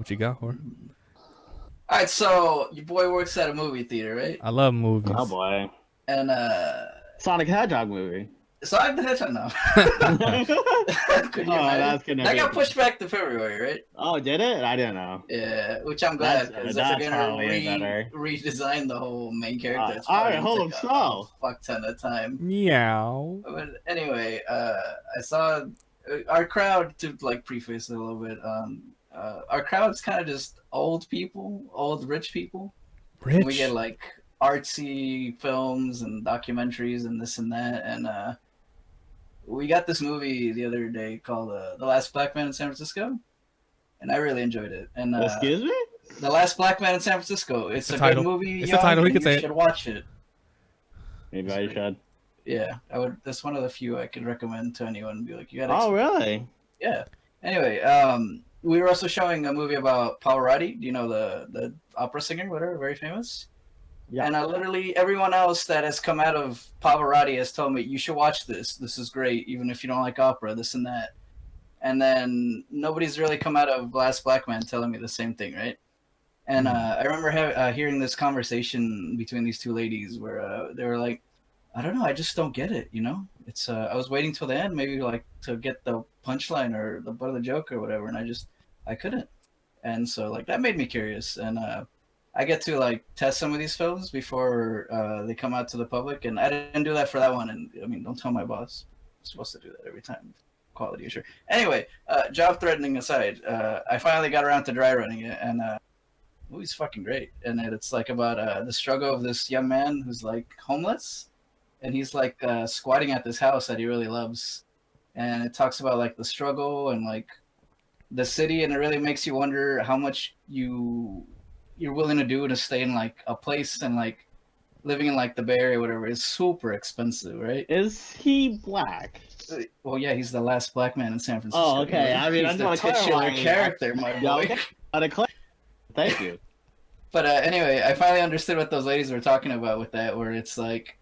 What you got, Jorge? All right, so your boy works at a movie theater, right? I love movies. Oh boy. And Sonic the Hedgehog movie. Sonic the Hedgehog, no. Could you imagine? That got pushed back to February, right? Oh, did it? I didn't know. Yeah, which I'm glad because if they're gonna redesign the whole main character, I hope so. A fuck ton of time. Meow. But anyway, I saw our crowd, to like preface it a little bit. Our crowd's kind of just old people, old rich people. Rich. We get like artsy films and documentaries and this and that, and we got this movie the other day called The Last Black Man in San Francisco, and I really enjoyed it. And excuse me? The Last Black Man in San Francisco. It's a good movie. It's the title. You should watch it. Maybe I should. Yeah, I would. That's one of the few I could recommend to anyone. Be like, you gotta. Oh, really? Yeah. Anyway, we were also showing a movie about Pavarotti. Do you know the opera singer, whatever, very famous? Yeah. And literally everyone else that has come out of Pavarotti has told me, you should watch this. This is great, even if you don't like opera, this and that. And then nobody's really come out of Last Black Man telling me the same thing, right? And I remember hearing this conversation between these two ladies where they were like, I don't know, I just don't get it, you know? It's I was waiting till the end, maybe like to get the punchline or the butt of the joke or whatever, and I couldn't. And so like that made me curious, and I get to like test some of these films before they come out to the public, and I didn't do that for that one. And I mean, don't tell my boss. I'm supposed to do that every time. Quality issue. Anyway, job threatening aside, I finally got around to dry running it, and the movie's fucking great. And it's like about the struggle of this young man who's like homeless, and he's like squatting at this house that he really loves, and it talks about like the struggle and like the city, and it really makes you wonder how much you're willing to do to stay in like a place, and like living in like the Bay Area or whatever is super expensive, right? Is he black? Well, yeah, he's the last black man in San Francisco. Oh, okay. I mean, he's the titular character, my boy. Thank you. But anyway, I finally understood what those ladies were talking about with that, where it's like,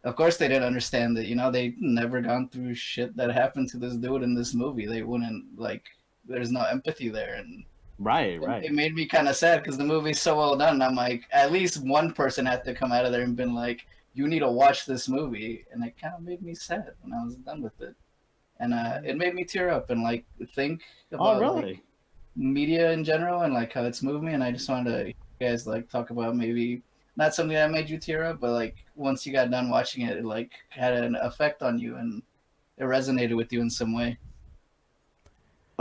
of course they didn't understand that, you know, they never gone through shit that happened to this dude in this movie. They wouldn't, like, there's no empathy there, and Right. It made me kind of sad because the movie's so well done. I'm like, at least one person had to come out of there and been like, you need to watch this movie. And it kind of made me sad when I was done with it. And it made me tear up and like think about like, media in general and like how it's moved me. And I just wanted to you guys like talk about maybe not something that made you tear up, but like once you got done watching it, it like had an effect on you and it resonated with you in some way.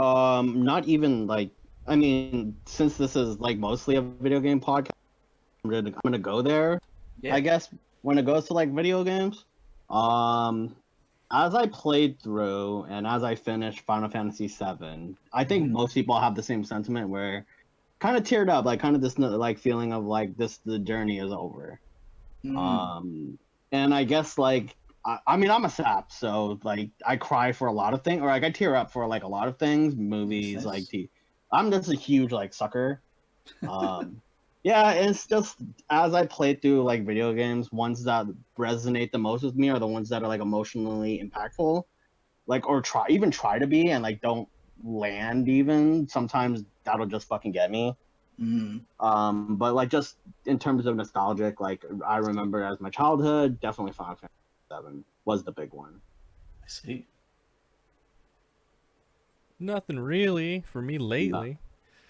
Not even like, I mean, since this is like mostly a video game podcast, I'm gonna go there. Yeah. I guess when it goes to like video games, as I played through and as I finished Final Fantasy VII, I think most people have the same sentiment where kind of teared up, like kind of this like feeling of like the journey is over. And I guess like I mean I'm a sap, so like I cry for a lot of things, or like I tear up for like a lot of things, movies, like I'm just a huge like sucker. Yeah, it's just as I play through like video games, ones that resonate the most with me are the ones that are like emotionally impactful, like or try to be and like don't land even. Sometimes that'll just fucking get me. But like just in terms of nostalgic, like I remember as my childhood, definitely Final Fantasy VII was the big one. I see. Nothing really for me lately. No.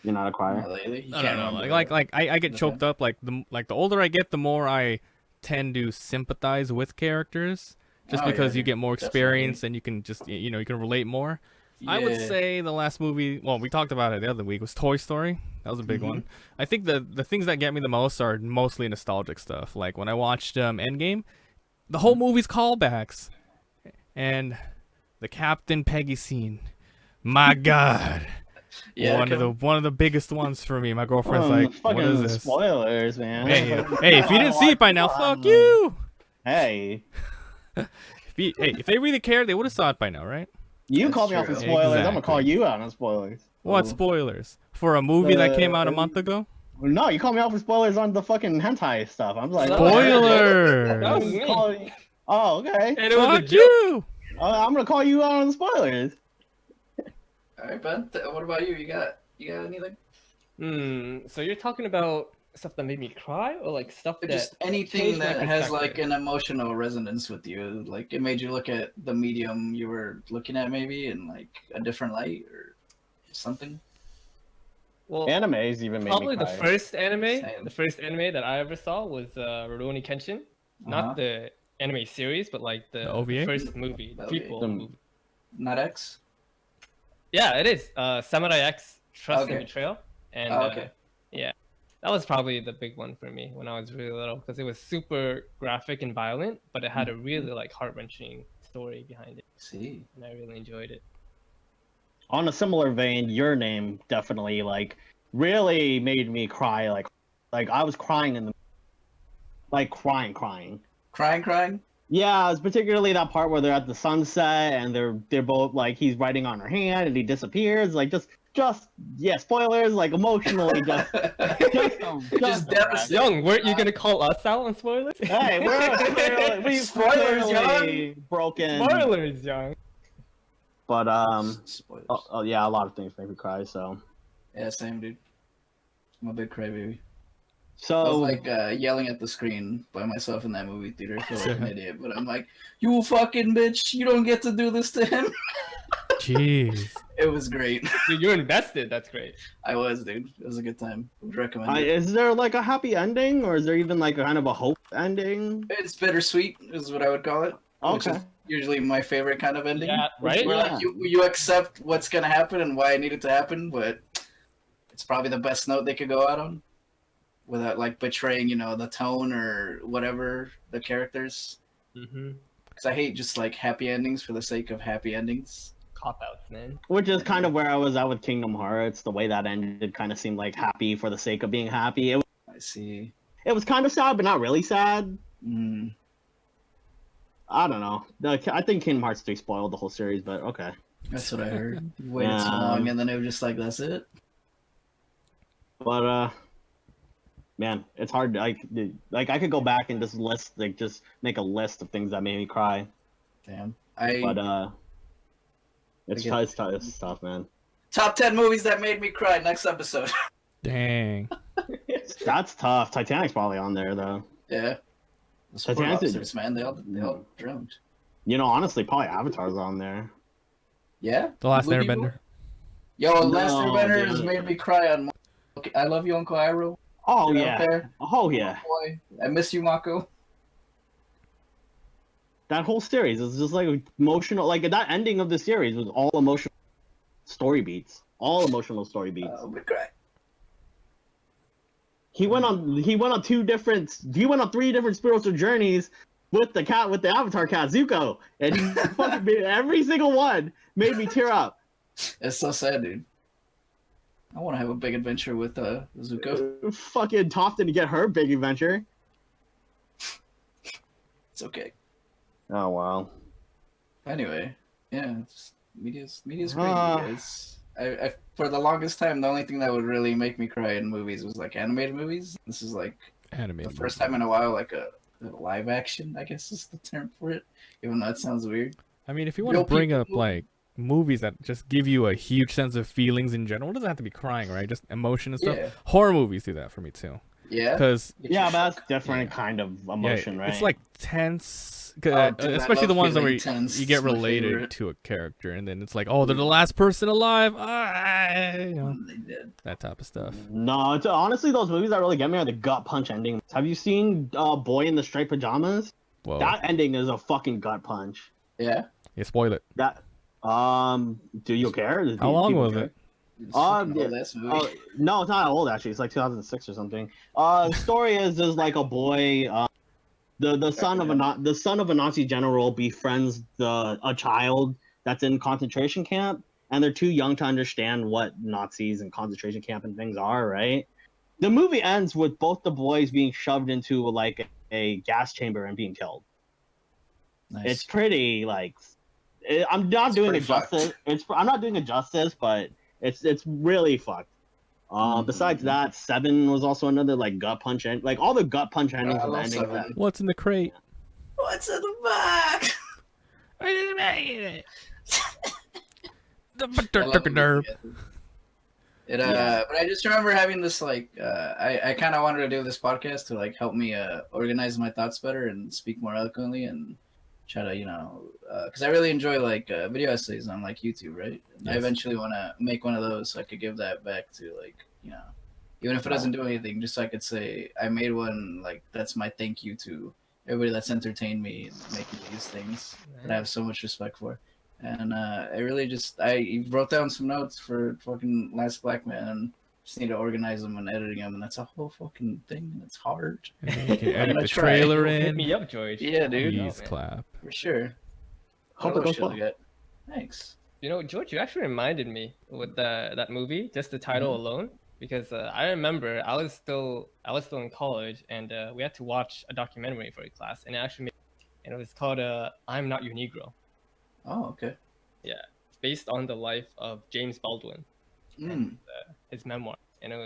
You're not a crier? Not lately? You I don't know. Like I get choked up. Like the older I get, the more I tend to sympathize with characters, just because you get more experience and you can just you can relate more. Yeah. I would say the last movie, well, we talked about it the other week, was Toy Story. That was a big one. I think the things that get me the most are mostly nostalgic stuff. Like when I watched Endgame, the whole movie's callbacks, and the Captain Peggy scene. My God. Yeah, one of the biggest ones for me. My girlfriend's like, "What is this?" Spoilers, man. Hey, if you didn't see it by now, fuck you. Hey. If they really cared, they would have saw it by now, right? You called me out for spoilers. Exactly. I'm gonna call you out on spoilers. What spoilers? For a movie that came out a month ago? No, you called me out for spoilers on the fucking hentai stuff. I'm like, spoilers. That was me. Oh, okay. And it was you. I'm gonna call you out on the spoilers. All right, Ben. What about you? You got anything? So you're talking about stuff that made me cry, or like stuff that Just anything changed my that has like perspective? an emotional resonance with you, like it made you look at the medium you were looking at maybe in like a different light or something. Well, Animes even made probably me the cry. first anime. Same. The first anime that I ever saw was Rurouni Kenshin. Not the anime series, but like the OVA? first movie, the The prequel OVA. movie. Not X. Yeah, it is. Samurai X: Trust Okay. and Betrayal, and Okay. yeah, that was probably the big one for me when I was really little because it was super graphic and violent, but it had a really like heart-wrenching story behind it, See. and I really enjoyed it. On a similar vein, Your Name definitely like really made me cry. Like I was crying in the like crying. Crying. Yeah, it's particularly that part where they're at the sunset and they're both like he's writing on her hand and he disappears. Like just yeah, spoilers. Like emotionally, just Just devastating. Young, weren't you gonna call us out on spoilers? hey, we've Spoilers, clearly broken. Spoilers, Young. But Spoilers. oh yeah, a lot of things make me cry. So Yeah, same dude. I'm a big crybaby. I so was like yelling at the screen by myself in that movie theater. I feel like an idiot, but I'm like, "You fucking bitch! You don't get to do this to him." Jeez. It was great. Dude, you're invested. That's great. I was, dude. It was a good time. Would recommend it. is there like a happy ending or is there even like a kind of a hope ending? It's bittersweet, is what I would call it. Which Okay. is usually my favorite kind of ending. Yeah, right? Where Yeah. like you accept what's gonna happen and why it needed to happen, but it's probably the best note they could go out on, without like betraying, the tone or whatever the characters. Mm-hmm. Because I hate just like happy endings for the sake of happy endings. Cop outs, man. Which is kind of where I was at with Kingdom Hearts. The way that ended kind of seemed like happy for the sake of being happy. I see. It was kind of sad, but not really sad. Mm. I don't know. I think Kingdom Hearts 3 spoiled the whole series, but okay. That's what I heard. You waited so long, and then it was just like, that's it. But man, it's hard. Like I could go back and just make a list of things that made me cry. Damn. But it's tough, man. Top 10 movies that made me cry. Next episode. Dang. That's tough. Titanic's probably on there though. Yeah. The sport Titanic's- officers, man. They all drowned. Honestly, probably Avatar's on there. Yeah. The Last Movie Airbender. Yo, Last No, Airbender has dude. made me cry on. Okay, I love you, Uncle Iroh. Oh You're yeah. out there. Oh yeah. Boy, I miss you, Mako. That whole series is just like emotional. Like that ending of the series was all emotional story beats. All emotional story beats. We cry. He went on 3 different spiritual journeys with the Avatar cat Zuko, and he fucking every single one made me tear up. It's so sad, dude. I want to have a big adventure with Zuko. Fucking Tofton to get her big adventure. It's okay. Oh wow. Anyway, yeah, media's great. You guys. I for the longest time, the only thing that would really make me cry in movies was like animated movies. This is like Animated. the first time in a while, like a live action, I guess is the term for it. Even though it sounds weird. I mean, if you want to Real bring people up like movies that just give you a huge sense of feelings in general, it doesn't have to be crying, right? Just emotion and stuff. Yeah. Horror movies do that for me too. Yeah. Because Yeah, but that's different kind of emotion, right? it's like tense. Dude, Especially I the love ones where feeling tense. you get It's my related favorite. to a character, and then it's like, oh, they're the last person alive. They did. That type of stuff. No, honestly, those movies that really get me are the gut punch endings. Have you seen Boy in the Striped Pajamas? Whoa. That ending is a fucking gut punch. Yeah. Yeah, spoil it. That do you care? How long was it? It's fucking old-ass movie. No, it's not old actually. It's like 2006 or something. The story is like a boy, the son of a Nazi general befriends a child that's in concentration camp, and they're too young to understand what Nazis and concentration camp and things are. Right. The movie ends with both the boys being shoved into like a gas chamber and being killed. Nice. It's pretty like. I'm not doing it pretty fucked. justice. I'm not doing it justice, but it's really fucked. Besides that, 7 was also another like gut punch end. Like all the gut punch endings I of the love ending. 7. What's in the crate? What's in the box? I just made it. I love the movie. But I just remember having this like I kind of wanted to do this podcast to like help me organize my thoughts better and speak more eloquently and try to because I really enjoy like video essays on like YouTube, right? And Yes. I eventually want to make one of those so I could give that back to like even if it doesn't do anything, just so I could say I made one, like that's my thank you to everybody that's entertained me and making these things that I have so much respect for. And I really I wrote down some notes for fucking Last Black Man and just need to organize them and editing them, and that's a whole fucking thing, and it's hard. And then you can edit gonna the try. trailer Hit in. me up, George. Yeah, dude. Please clap. For sure. Hope What it goes else well. you got? Thanks. You know, George, you actually reminded me with that movie, just the title alone, because I remember I was still in college, and we had to watch a documentary for a class, and it was called "I'm Not Your Negro." Oh, okay. Yeah, it's based on the life of James Baldwin, and, his memoir, and it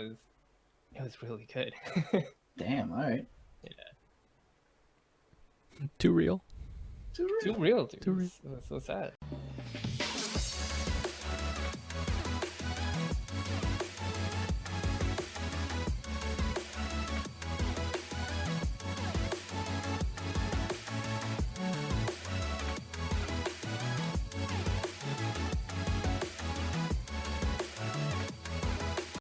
was really good. Damn. All right. Too real. Too Too real, dude. Too real. It was so sad.